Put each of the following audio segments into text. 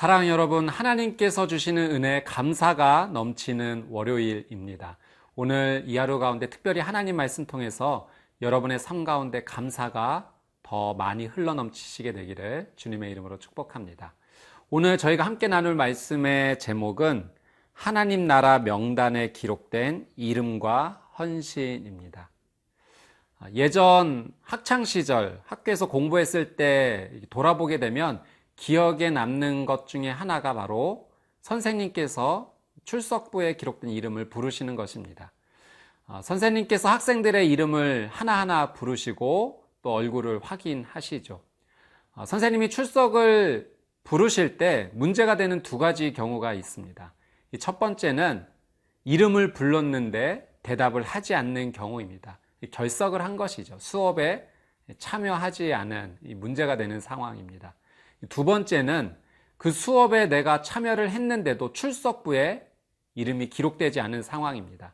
사랑하는 여러분, 하나님께서 주시는 은혜 감사가 넘치는 월요일입니다. 오늘 이 하루 가운데 특별히 하나님 말씀 통해서 여러분의 삶 가운데 감사가 더 많이 흘러넘치시게 되기를 주님의 이름으로 축복합니다. 오늘 저희가 함께 나눌 말씀의 제목은 하나님 나라 명단에 기록된 이름과 헌신입니다. 예전 학창시절 학교에서 공부했을 때 돌아보게 되면 기억에 남는 것 중에 하나가 바로 선생님께서 출석부에 기록된 이름을 부르시는 것입니다. 선생님께서 학생들의 이름을 하나하나 부르시고 또 얼굴을 확인하시죠. 선생님이 출석을 부르실 때 문제가 되는 두 가지 경우가 있습니다. 첫 번째는 이름을 불렀는데 대답을 하지 않는 경우입니다. 결석을 한 것이죠. 수업에 참여하지 않은 문제가 되는 상황입니다. 두 번째는 그 수업에 내가 참여를 했는데도 출석부에 이름이 기록되지 않은 상황입니다.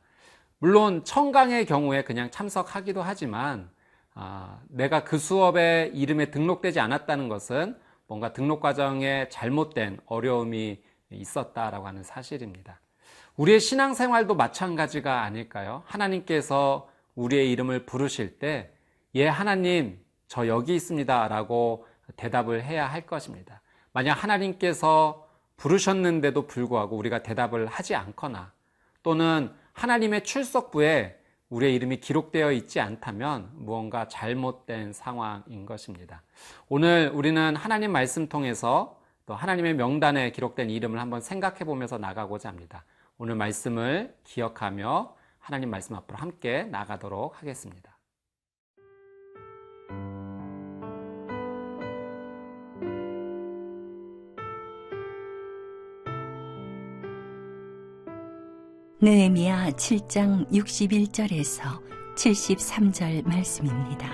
물론 청강의 경우에 그냥 참석하기도 하지만 내가 그 수업에 이름에 등록되지 않았다는 것은 뭔가 등록 과정에 잘못된 어려움이 있었다라고 하는 사실입니다. 우리의 신앙생활도 마찬가지가 아닐까요? 하나님께서 우리의 이름을 부르실 때 예, 하나님 저 여기 있습니다 라고 대답을 해야 할 것입니다. 만약 하나님께서 부르셨는데도 불구하고 우리가 대답을 하지 않거나 또는 하나님의 출석부에 우리의 이름이 기록되어 있지 않다면 무언가 잘못된 상황인 것입니다. 오늘 우리는 하나님 말씀 통해서 또 하나님의 명단에 기록된 이름을 한번 생각해 보면서 나가고자 합니다. 오늘 말씀을 기억하며 하나님 말씀 앞으로 함께 나가도록 하겠습니다. 느헤미야 7장 61절에서 73절 말씀입니다.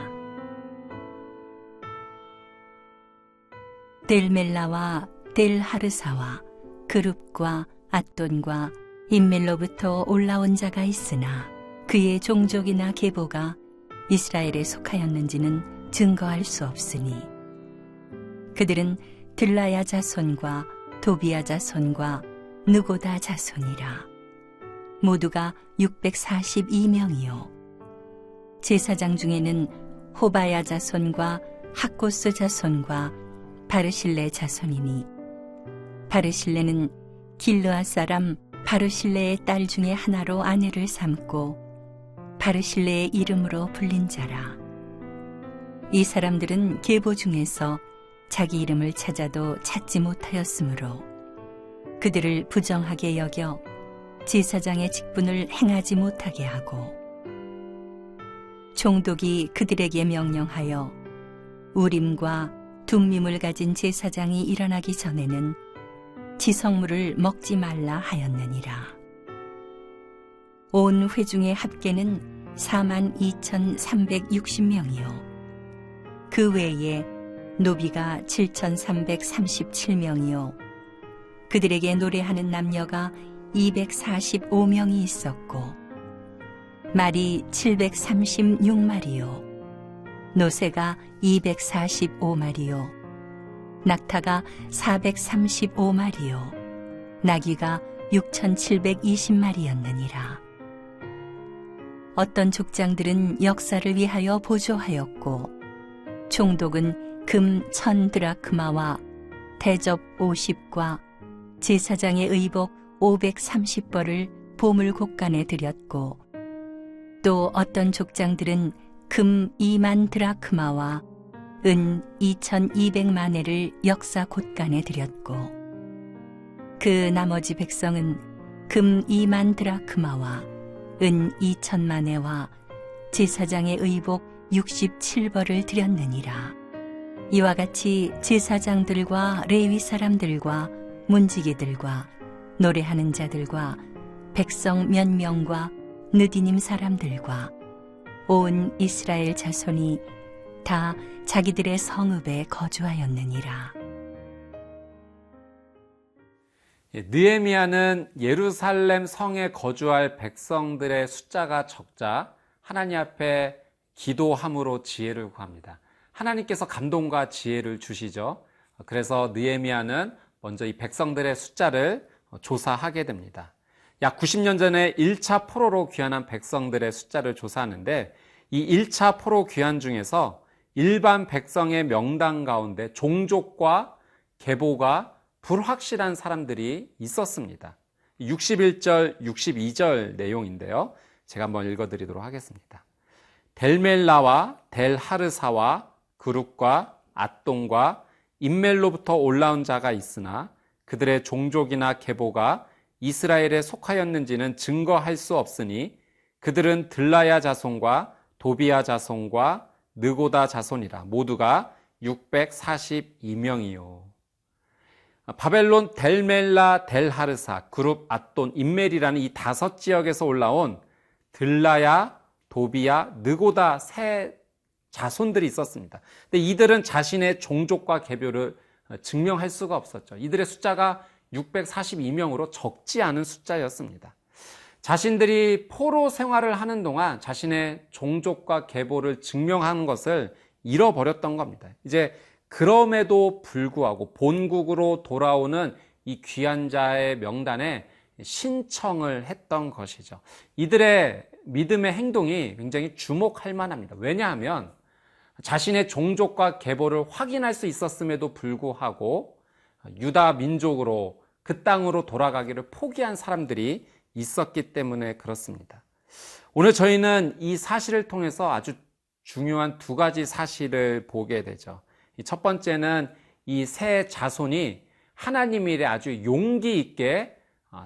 델멜라와 델하르사와 그룹과 앗돈과 임멜로부터 올라온 자가 있으나 그의 종족이나 계보가 이스라엘에 속하였는지는 증거할 수 없으니 그들은 들라야 자손과 도비야 자손과 느고다 자손이라. 모두가 642명이요 제사장 중에는 호바야 자손과 학고스 자손과 바르실레 자손이니 바르실레는 길르앗 사람 바르실레의 딸 중에 하나로 아내를 삼고 바르실레의 이름으로 불린 자라. 이 사람들은 계보 중에서 자기 이름을 찾아도 찾지 못하였으므로 그들을 부정하게 여겨 제사장의 직분을 행하지 못하게 하고 총독이 그들에게 명령하여 우림과 둠밈을 가진 제사장이 일어나기 전에는 지성물을 먹지 말라 하였느니라. 온 회중의 합계는 42,360명이요 그 외에 노비가 7,337명이요 그들에게 노래하는 남녀가 245명이 있었고 말이 736마리요 노새가 245마리요 낙타가 435마리요 나귀가 6,720마리였느니라. 어떤 족장들은 역사를 위하여 보조하였고 총독은 금 1,000드라크마와 대접 50과 제사장의 의복 530벌을 보물 곳간에 드렸고 또 어떤 족장들은 금 2만 드라크마와 은 2,200만회를 역사 곳간에 드렸고 그 나머지 백성은 금 2만 드라크마와 은 2,000만회와 제사장의 의복 67벌을 드렸느니라. 이와 같이 제사장들과 레위 사람들과 문지기들과 노래하는 자들과 백성 몇 명과 느디님 사람들과 온 이스라엘 자손이 다 자기들의 성읍에 거주하였느니라. 느헤미야는 예루살렘 성에 거주할 백성들의 숫자가 적자 하나님 앞에 기도함으로 지혜를 구합니다. 하나님께서 감동과 지혜를 주시죠. 그래서 느헤미야는 먼저 이 백성들의 숫자를 조사하게 됩니다. 약 90년 전에 1차 포로로 귀환한 백성들의 숫자를 조사하는데 이 1차 포로 귀환 중에서 일반 백성의 명단 가운데 종족과 계보가 불확실한 사람들이 있었습니다. 61절, 62절 내용인데요. 제가 한번 읽어드리도록 하겠습니다. 델멜라와 델하르사와 그룹과 앗돈과 인멜로부터 올라온 자가 있으나 그들의 종족이나 계보가 이스라엘에 속하였는지는 증거할 수 없으니 그들은 들라야 자손과 도비야 자손과 느고다 자손이라. 모두가 642명이요. 바벨론 델멜라, 델하르사, 그룹, 앗돈, 인멜이라는 이 5지역에서 올라온 들라야, 도비야, 느고다 세 자손들이 있었습니다. 근데 이들은 자신의 종족과 계보를 증명할 수가 없었죠. 이들의 숫자가 642명으로 적지 않은 숫자였습니다. 자신들이 포로 생활을 하는 동안 자신의 종족과 계보를 증명하는 것을 잃어버렸던 겁니다. 이제 그럼에도 불구하고 본국으로 돌아오는 이 귀한 자의 명단에 신청을 했던 것이죠. 이들의 믿음의 행동이 굉장히 주목할 만합니다. 왜냐하면 자신의 종족과 계보를 확인할 수 있었음에도 불구하고 유다 민족으로 그 땅으로 돌아가기를 포기한 사람들이 있었기 때문에 그렇습니다. 오늘 저희는 이 사실을 통해서 아주 중요한 2가지 사실을 보게 되죠. 첫 번째는 이 세 자손이 하나님 일에 아주 용기 있게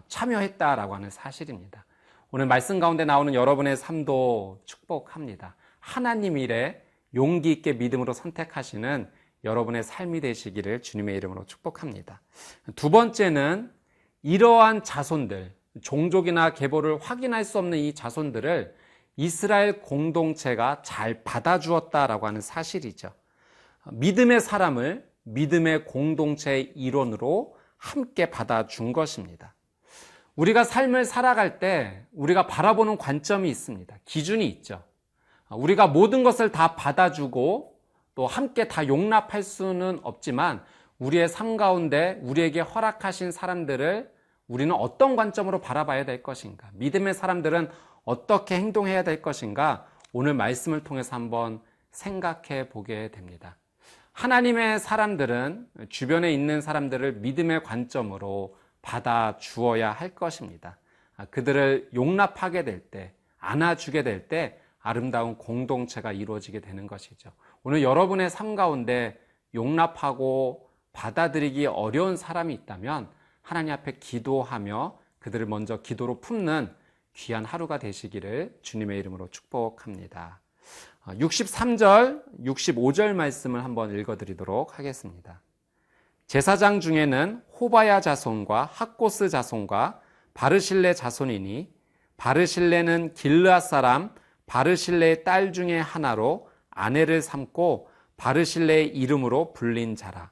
참여했다라고 하는 사실입니다. 오늘 말씀 가운데 나오는 여러분의 삶도 축복합니다. 하나님 일에 용기 있게 믿음으로 선택하시는 여러분의 삶이 되시기를 주님의 이름으로 축복합니다. 2번째는 이러한 자손들, 종족이나 계보를 확인할 수 없는 이 자손들을 이스라엘 공동체가 잘 받아주었다라고 하는 사실이죠. 믿음의 사람을 믿음의 공동체의 일원으로 함께 받아준 것입니다. 우리가 삶을 살아갈 때 우리가 바라보는 관점이 있습니다. 기준이 있죠. 우리가 모든 것을 다 받아주고 또 함께 다 용납할 수는 없지만 우리의 삶 가운데 우리에게 허락하신 사람들을 우리는 어떤 관점으로 바라봐야 될 것인가? 믿음의 사람들은 어떻게 행동해야 될 것인가? 오늘 말씀을 통해서 한번 생각해 보게 됩니다. 하나님의 사람들은 주변에 있는 사람들을 믿음의 관점으로 받아주어야 할 것입니다. 그들을 용납하게 될 때, 안아주게 될 때 아름다운 공동체가 이루어지게 되는 것이죠. 오늘 여러분의 삶 가운데 용납하고 받아들이기 어려운 사람이 있다면 하나님 앞에 기도하며 그들을 먼저 기도로 품는 귀한 하루가 되시기를 주님의 이름으로 축복합니다. 63절, 65절 말씀을 한번 읽어드리도록 하겠습니다. 제사장 중에는 호바야 자손과 학고스 자손과 바르실레 자손이니 바르실레는 길르앗 사람 바르실레의 딸 중에 하나로 아내를 삼고 바르실레의 이름으로 불린 자라.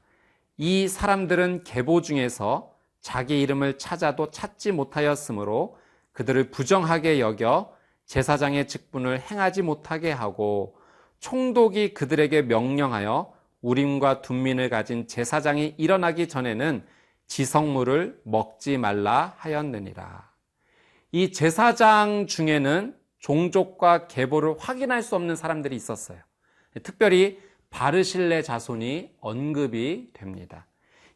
이 사람들은 계보 중에서 자기 이름을 찾아도 찾지 못하였으므로 그들을 부정하게 여겨 제사장의 직분을 행하지 못하게 하고 총독이 그들에게 명령하여 우림과 둠민을 가진 제사장이 일어나기 전에는 지성물을 먹지 말라 하였느니라. 이 제사장 중에는 종족과 계보를 확인할 수 없는 사람들이 있었어요. 특별히 바르실레 자손이 언급이 됩니다.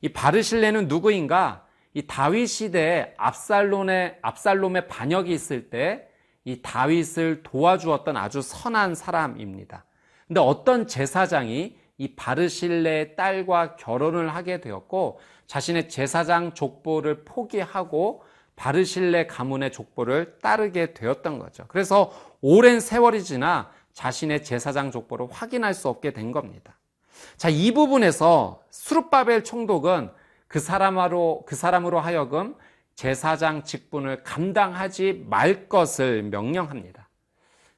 이 바르실레는 누구인가? 이 다윗 시대에 압살롬의 반역이 있을 때 이 다윗을 도와주었던 아주 선한 사람입니다. 근데 어떤 제사장이 이 바르실레의 딸과 결혼을 하게 되었고 자신의 제사장 족보를 포기하고 바르실레 가문의 족보를 따르게 되었던 거죠. 그래서 오랜 세월이 지나 자신의 제사장 족보를 확인할 수 없게 된 겁니다. 자, 이 부분에서 스룹바벨 총독은 그 사람으로 하여금 제사장 직분을 감당하지 말 것을 명령합니다.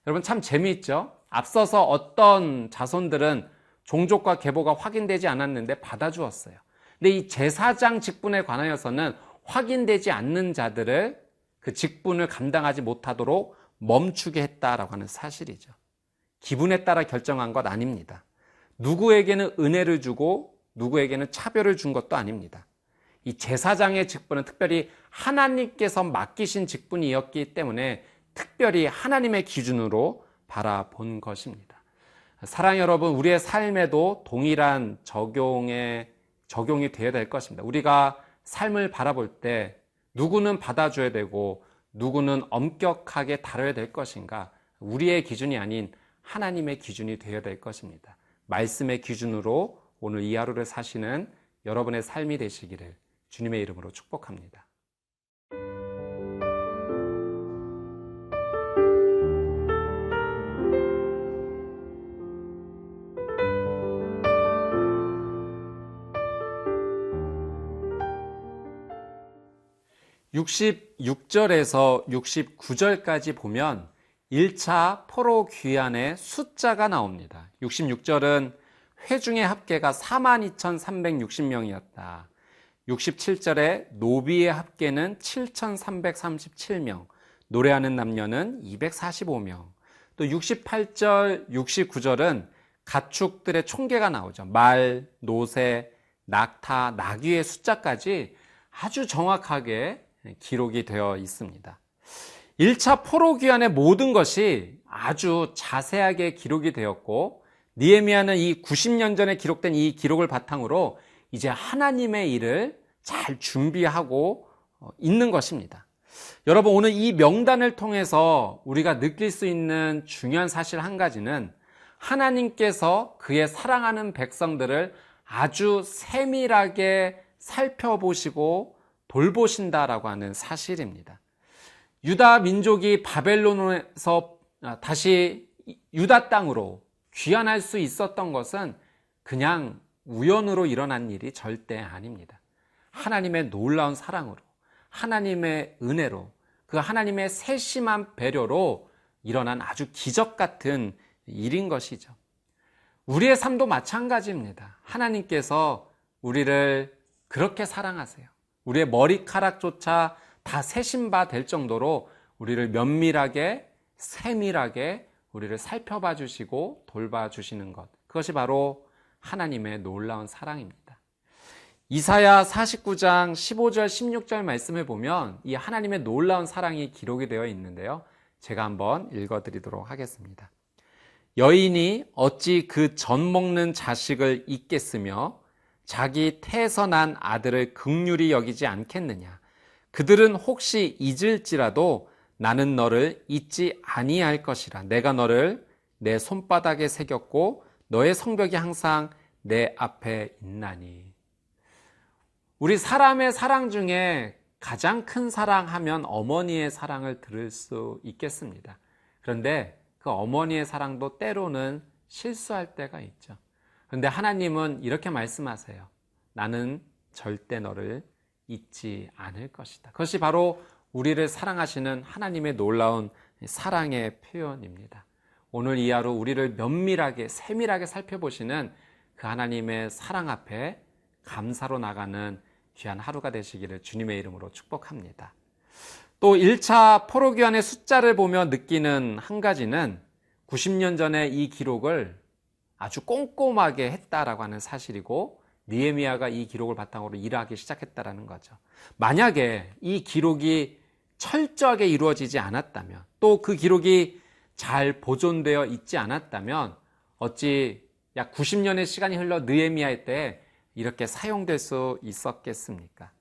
여러분 참 재미있죠? 앞서서 어떤 자손들은 종족과 계보가 확인되지 않았는데 받아주었어요. 근데 이 제사장 직분에 관하여서는 확인되지 않는 자들을 그 직분을 감당하지 못하도록 멈추게 했다라고 하는 사실이죠. 기분에 따라 결정한 것 아닙니다. 누구에게는 은혜를 주고 누구에게는 차별을 준 것도 아닙니다. 이 제사장의 직분은 특별히 하나님께서 맡기신 직분이었기 때문에 특별히 하나님의 기준으로 바라본 것입니다. 사랑 여러분, 우리의 삶에도 동일한 적용이 되어야 될 것입니다. 우리가 삶을 바라볼 때 누구는 받아줘야 되고 누구는 엄격하게 다뤄야 될 것인가? 우리의 기준이 아닌 하나님의 기준이 되어야 될 것입니다. 말씀의 기준으로 오늘 이 하루를 사시는 여러분의 삶이 되시기를 주님의 이름으로 축복합니다. (66절에서) (69절까지) 보면 1차 포로 귀환의 숫자가 나옵니다. 66절은 회중의 합계가 42,360명이었다. 67절에 노비의 합계는 7,337명, 노래하는 남녀는 245명. 또 68절, 69절은 가축들의 총계가 나오죠. 말, 노새, 낙타, 나귀의 숫자까지 아주 정확하게 기록이 되어 있습니다. 1차 포로 귀환의 모든 것이 아주 자세하게 기록이 되었고, 느헤미야는 이 90년 전에 기록된 이 기록을 바탕으로 이제 하나님의 일을 잘 준비하고 있는 것입니다. 여러분, 오늘 이 명단을 통해서 우리가 느낄 수 있는 중요한 사실 한 가지는 하나님께서 그의 사랑하는 백성들을 아주 세밀하게 살펴보시고 돌보신다라고 하는 사실입니다. 유다 민족이 바벨론에서 다시 유다 땅으로 귀환할 수 있었던 것은 그냥 우연으로 일어난 일이 절대 아닙니다. 하나님의 놀라운 사랑으로, 하나님의 은혜로, 그 하나님의 세심한 배려로 일어난 아주 기적 같은 일인 것이죠. 우리의 삶도 마찬가지입니다. 하나님께서 우리를 그렇게 사랑하세요. 우리의 머리카락조차 다 세심바 될 정도로 우리를 면밀하게, 세밀하게 우리를 살펴봐 주시고 돌봐 주시는 것, 그것이 바로 하나님의 놀라운 사랑입니다. 이사야 49장 15절 16절 말씀을 보면 이 하나님의 놀라운 사랑이 기록이 되어 있는데요, 제가 한번 읽어드리도록 하겠습니다. 여인이 어찌 그 젖 먹는 자식을 잊겠으며 자기 태에서 난 아들을 긍휼히 여기지 않겠느냐. 그들은 혹시 잊을지라도 나는 너를 잊지 아니할 것이라. 내가 너를 내 손바닥에 새겼고 너의 성벽이 항상 내 앞에 있나니. 우리 사람의 사랑 중에 가장 큰 사랑하면 어머니의 사랑을 들을 수 있겠습니다. 그런데 그 어머니의 사랑도 때로는 실수할 때가 있죠. 그런데 하나님은 이렇게 말씀하세요. 나는 절대 너를 잊지 않을 것이다. 그것이 바로 우리를 사랑하시는 하나님의 놀라운 사랑의 표현입니다. 오늘 이 하루 우리를 면밀하게, 세밀하게 살펴보시는 그 하나님의 사랑 앞에 감사로 나가는 귀한 하루가 되시기를 주님의 이름으로 축복합니다. 또 1차 포로 귀환의 숫자를 보며 느끼는 한 가지는 90년 전에 이 기록을 아주 꼼꼼하게 했다라고 하는 사실이고, 느헤미야가 이 기록을 바탕으로 일하기 시작했다라는 거죠. 만약에 이 기록이 철저하게 이루어지지 않았다면, 또 그 기록이 잘 보존되어 있지 않았다면 어찌 약 90년의 시간이 흘러 느헤미야의 때에 이렇게 사용될 수 있었겠습니까?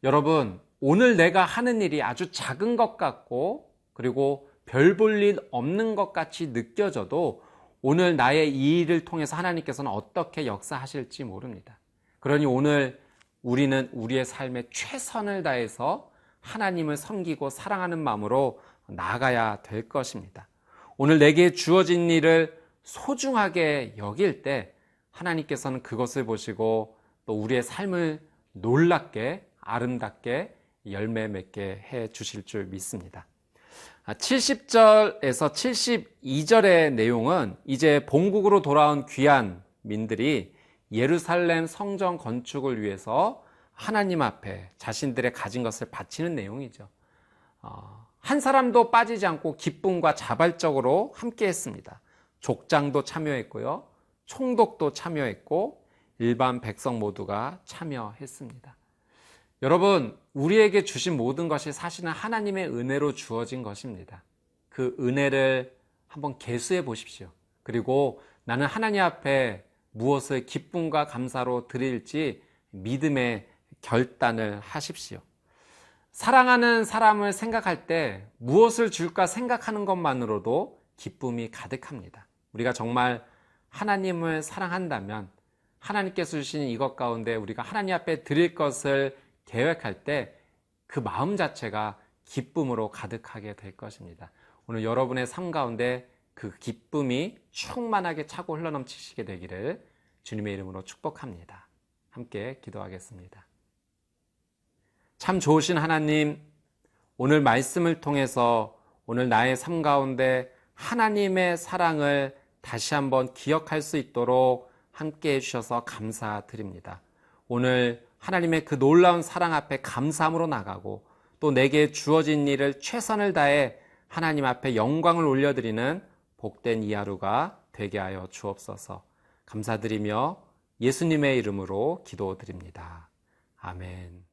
여러분, 오늘 내가 하는 일이 아주 작은 것 같고 그리고 별 볼 일 없는 것 같이 느껴져도 오늘 나의 이 일을 통해서 하나님께서는 어떻게 역사하실지 모릅니다. 그러니 오늘 우리는 우리의 삶에 최선을 다해서 하나님을 섬기고 사랑하는 마음으로 나아가야 될 것입니다. 오늘 내게 주어진 일을 소중하게 여길 때 하나님께서는 그것을 보시고 또 우리의 삶을 놀랍게 아름답게 열매 맺게 해 주실 줄 믿습니다. 70절에서 72절의 내용은 이제 본국으로 돌아온 귀한 민들이 예루살렘 성전 건축을 위해서 하나님 앞에 자신들의 가진 것을 바치는 내용이죠. 한 사람도 빠지지 않고 기쁨과 자발적으로 함께 했습니다. 족장도 참여했고요, 총독도 참여했고 일반 백성 모두가 참여했습니다. 여러분, 우리에게 주신 모든 것이 사실은 하나님의 은혜로 주어진 것입니다. 그 은혜를 한번 계수해 보십시오. 그리고 나는 하나님 앞에 무엇을 기쁨과 감사로 드릴지 믿음의 결단을 하십시오. 사랑하는 사람을 생각할 때 무엇을 줄까 생각하는 것만으로도 기쁨이 가득합니다. 우리가 정말 하나님을 사랑한다면 하나님께서 주신 이것 가운데 우리가 하나님 앞에 드릴 것을 계획할 때 그 마음 자체가 기쁨으로 가득하게 될 것입니다. 오늘 여러분의 삶 가운데 그 기쁨이 충만하게 차고 흘러넘치시게 되기를 주님의 이름으로 축복합니다. 함께 기도하겠습니다. 참 좋으신 하나님, 오늘 말씀을 통해서 오늘 나의 삶 가운데 하나님의 사랑을 다시 한번 기억할 수 있도록 함께 해주셔서 감사드립니다. 오늘 하나님의 그 놀라운 사랑 앞에 감사함으로 나가고 또 내게 주어진 일을 최선을 다해 하나님 앞에 영광을 올려드리는 복된 이 하루가 되게 하여 주옵소서. 감사드리며 예수님의 이름으로 기도드립니다. 아멘.